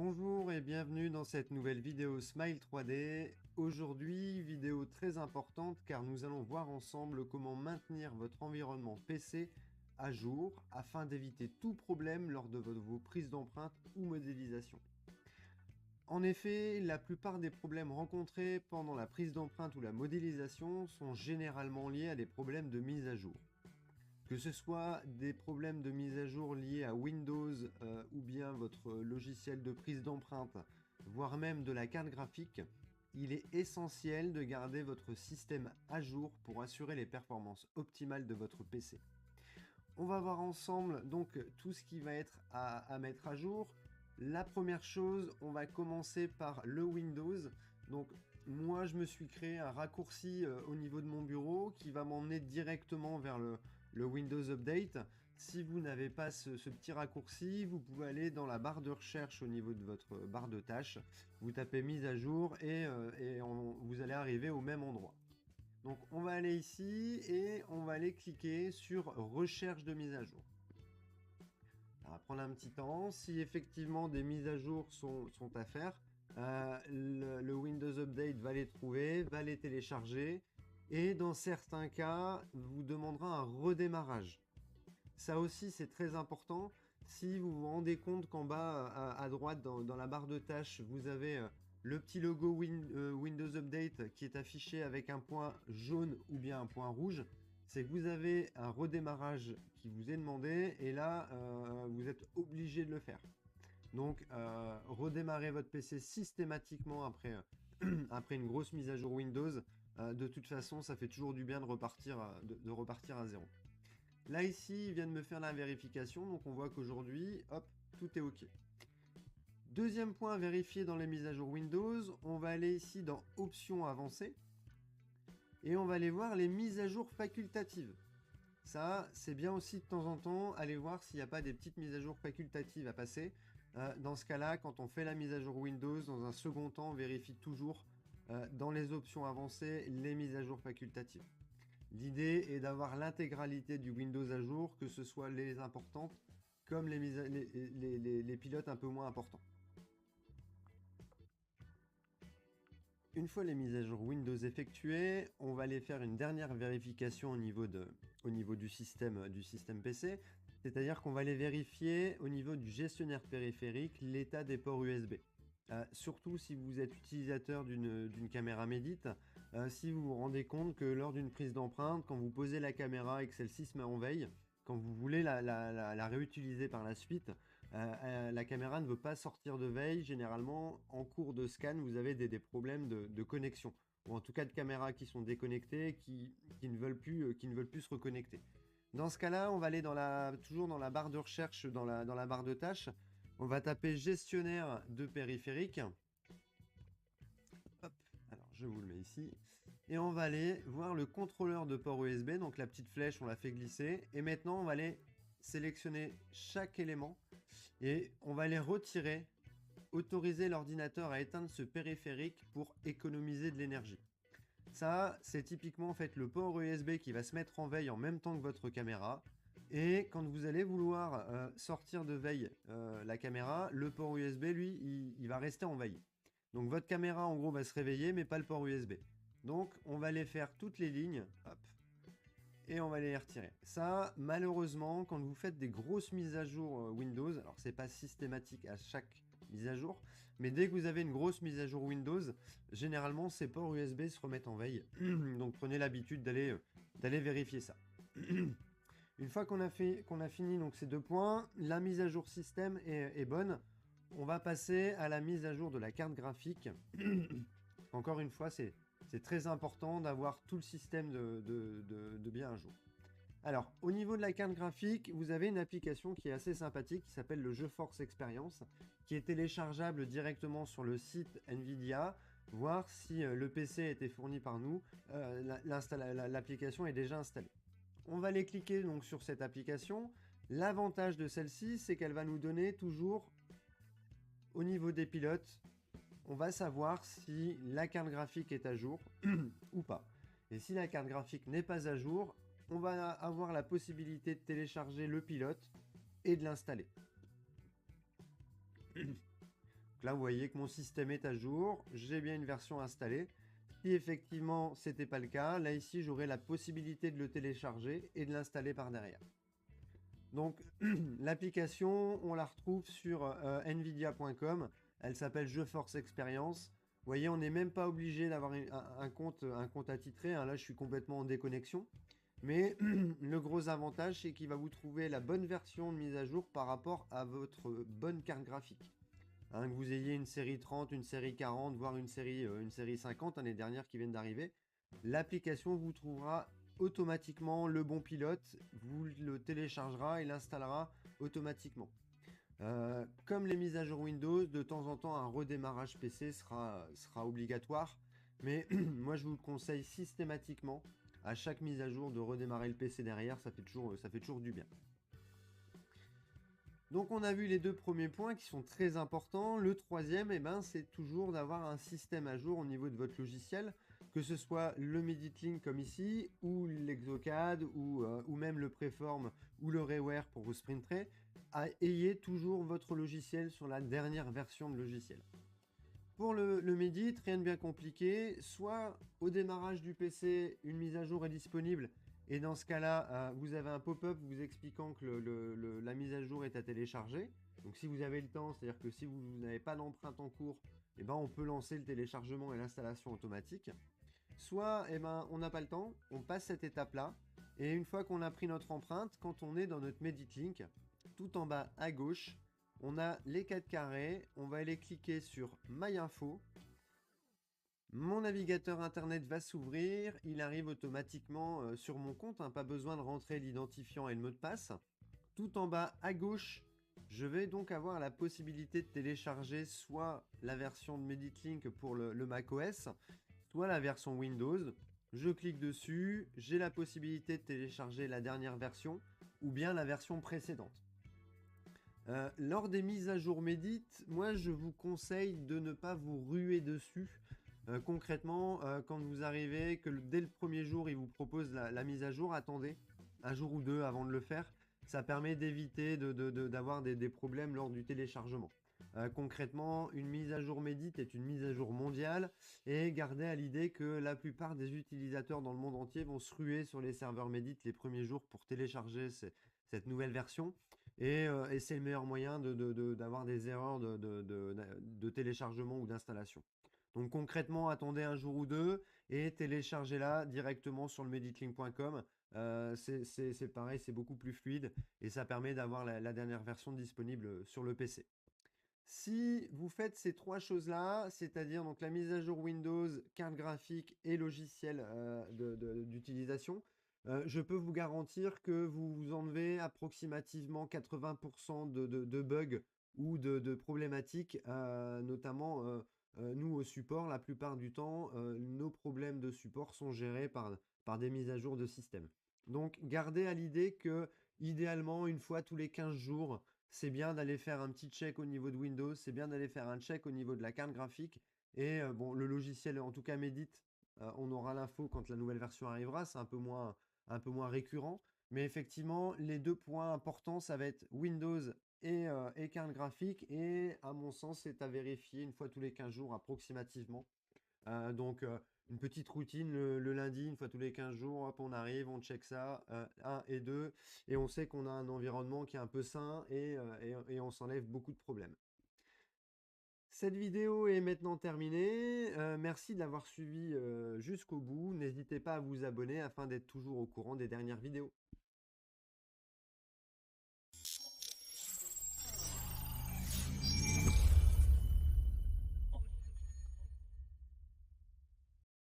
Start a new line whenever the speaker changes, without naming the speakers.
Bonjour et bienvenue dans cette nouvelle vidéo Smile 3D. Aujourd'hui, vidéo très importante car nous allons voir ensemble comment maintenir votre environnement PC à jour afin d'éviter tout problème lors de vos prises d'empreintes ou modélisation. En effet, la plupart des problèmes rencontrés pendant la prise d'empreinte ou la modélisation sont généralement liés à des problèmes de mise à jour. Que ce soit des problèmes de mise à jour liés à Windows ou bien votre logiciel de prise d'empreinte, voire même de la carte graphique, il est essentiel de garder votre système à jour pour assurer les performances optimales de votre PC. On va voir ensemble donc tout ce qui va être à mettre à jour. La première chose, on va commencer par le Windows. Donc moi je me suis créé un raccourci au niveau de mon bureau qui va m'emmener directement vers le Windows Update. Si vous n'avez pas ce petit raccourci, vous pouvez aller dans la barre de recherche au niveau de votre barre de tâches. Vous tapez mise à jour et vous allez arriver au même endroit. Donc on va aller ici et on va aller cliquer sur recherche de mise à jour. Ça va prendre un petit temps. Si effectivement des mises à jour sont à faire, le Windows Update va les trouver, va les télécharger et dans certains cas vous demandera un redémarrage. Ça aussi c'est très important. Si vous vous rendez compte qu'en bas à droite dans la barre de tâches vous avez le petit logo Windows Update qui est affiché avec un point jaune ou bien un point rouge, c'est que vous avez un redémarrage qui vous est demandé et là vous êtes obligé de le faire. Donc redémarrez votre PC systématiquement après, après une grosse mise à jour Windows. De toute façon ça fait toujours du bien de repartir à zéro. Là ici il vient de me faire la vérification, donc on voit qu'aujourd'hui hop, tout est ok. Deuxième point à vérifier dans les mises à jour Windows, on va aller ici dans options avancées et on va aller voir les mises à jour facultatives. Ça, c'est bien aussi de temps en temps aller voir s'il n'y a pas des petites mises à jour facultatives à passer. Dans ce cas-là, quand on fait la mise à jour Windows, dans un second temps, on vérifie toujours dans les options avancées les mises à jour facultatives. L'idée est d'avoir l'intégralité du Windows à jour, que ce soit les importantes comme les pilotes un peu moins importants. Une fois les mises à jour Windows effectuées, on va aller faire une dernière vérification au niveau du système PC. C'est-à-dire qu'on va aller vérifier au niveau du gestionnaire périphérique l'état des ports USB. Surtout si vous êtes utilisateur d'une caméra Medit, si vous vous rendez compte que lors d'une prise d'empreinte, quand vous posez la caméra et que celle-ci se met en veille, quand vous voulez la réutiliser par la suite, la caméra ne veut pas sortir de veille. Généralement, en cours de scan, vous avez des problèmes de connexion, ou en tout cas de caméras qui sont déconnectées, qui ne veulent plus se reconnecter. Dans ce cas-là, on va aller toujours dans la barre de recherche, dans la barre de tâches. On va taper gestionnaire de périphérique. Hop, alors je vous le mets ici. Et on va aller voir le contrôleur de port USB. Donc la petite flèche, on la fait glisser. Et maintenant, on va aller sélectionner chaque élément. Et on va les retirer. Autoriser l'ordinateur à éteindre ce périphérique pour économiser de l'énergie. Ça, c'est typiquement en fait le port USB qui va se mettre en veille en même temps que votre caméra. Et quand vous allez vouloir sortir de veille la caméra, le port USB, lui, il va rester en veille. Donc votre caméra, en gros, va se réveiller, mais pas le port USB. Donc, on va aller faire toutes les lignes, hop, et on va les retirer. Ça, malheureusement, quand vous faites des grosses mises à jour Windows, alors c'est pas systématique à chaque mise à jour, mais dès que vous avez une grosse mise à jour Windows, généralement, ces ports USB se remettent en veille. Donc, prenez l'habitude d'aller vérifier ça. Une fois qu'on a fini donc ces deux points, la mise à jour système est bonne. On va passer à la mise à jour de la carte graphique. Encore une fois, c'est très important d'avoir tout le système de bien à jour. Alors, au niveau de la carte graphique, vous avez une application qui est assez sympathique, qui s'appelle le GeForce Experience, qui est téléchargeable directement sur le site Nvidia, voir si le PC a été fourni par nous. L'application est déjà installée. On va aller cliquer donc sur cette application. L'avantage de celle-ci, c'est qu'elle va nous donner toujours, au niveau des pilotes, on va savoir si la carte graphique est à jour ou pas. Et si la carte graphique n'est pas à jour, on va avoir la possibilité de télécharger le pilote et de l'installer. Donc là, vous voyez que mon système est à jour, j'ai bien une version installée. Si effectivement c'était pas le cas, là ici j'aurai la possibilité de le télécharger et de l'installer par derrière. Donc l'application, on la retrouve sur nvidia.com, elle s'appelle GeForce Experience. Vous voyez, on n'est même pas obligé d'avoir un compte attitré, hein. Là je suis complètement en déconnexion. Mais le gros avantage, c'est qu'il va vous trouver la bonne version de mise à jour par rapport à votre bonne carte graphique. Hein, que vous ayez une série 30, une série 40, voire une série 50, hein, les dernières qui viennent d'arriver, l'application vous trouvera automatiquement le bon pilote, vous le téléchargera et l'installera automatiquement. Comme les mises à jour Windows, de temps en temps un redémarrage PC sera obligatoire, mais moi je vous le conseille systématiquement à chaque mise à jour de redémarrer le PC derrière, ça fait toujours du bien. Donc on a vu les deux premiers points qui sont très importants. Le troisième, c'est toujours d'avoir un système à jour au niveau de votre logiciel, que ce soit le MediTlink comme ici, ou l'Exocad, ou même le Preform ou le Reware pour vos sprint trays. Ayez toujours votre logiciel sur la dernière version de logiciel. Pour le Medit, rien de bien compliqué. Soit au démarrage du PC, une mise à jour est disponible. Et dans ce cas-là, vous avez un pop-up vous expliquant que la mise à jour est à télécharger. Donc si vous avez le temps, c'est-à-dire que si vous n'avez pas d'empreinte en cours, on peut lancer le téléchargement et l'installation automatique. Soit on n'a pas le temps, on passe cette étape-là. Et une fois qu'on a pris notre empreinte, quand on est dans notre MediTlink, tout en bas à gauche, on a les 4 carrés, on va aller cliquer sur My Info. Mon navigateur internet va s'ouvrir, il arrive automatiquement sur mon compte, hein, pas besoin de rentrer l'identifiant et le mot de passe. Tout en bas à gauche, je vais donc avoir la possibilité de télécharger soit la version de MediTlink pour le macOS, soit la version Windows. Je clique dessus, j'ai la possibilité de télécharger la dernière version ou bien la version précédente. Lors des mises à jour Medit, moi je vous conseille de ne pas vous ruer dessus. Concrètement, quand vous arrivez, que dès le premier jour, il vous propose la mise à jour, attendez un jour ou deux avant de le faire. Ça permet d'éviter d'avoir des problèmes lors du téléchargement. Concrètement, une mise à jour Medit est une mise à jour mondiale et gardez à l'idée que la plupart des utilisateurs dans le monde entier vont se ruer sur les serveurs Medit les premiers jours pour télécharger cette nouvelle version. Et c'est le meilleur moyen d'avoir des erreurs de téléchargement ou d'installation. Donc concrètement, attendez un jour ou deux et téléchargez-la directement sur le meditlink.com. C'est pareil, c'est beaucoup plus fluide et ça permet d'avoir la dernière version disponible sur le PC. Si vous faites ces trois choses-là, c'est-à-dire donc la mise à jour Windows, carte graphique et logiciel d'utilisation, je peux vous garantir que vous enlevez approximativement 80% de bugs ou de problématiques, notamment nous au support, la plupart du temps, nos problèmes de support sont gérés par des mises à jour de système. Donc gardez à l'idée que idéalement, une fois tous les 15 jours, c'est bien d'aller faire un petit check au niveau de Windows, c'est bien d'aller faire un check au niveau de la carte graphique. Et bon, le logiciel, en tout cas Medit, on aura l'info quand la nouvelle version arrivera, c'est un peu moins récurrent. Mais effectivement, les deux points importants, ça va être Windows et carte graphique. Et à mon sens, c'est à vérifier une fois tous les 15 jours approximativement. Donc, une petite routine le lundi, une fois tous les 15 jours, hop, on arrive, on check ça, 1 et 2, et on sait qu'on a un environnement qui est un peu sain et on s'enlève beaucoup de problèmes. Cette vidéo est maintenant terminée. Merci de l'avoir suivi jusqu'au bout. N'hésitez pas à vous abonner afin d'être toujours au courant des dernières vidéos.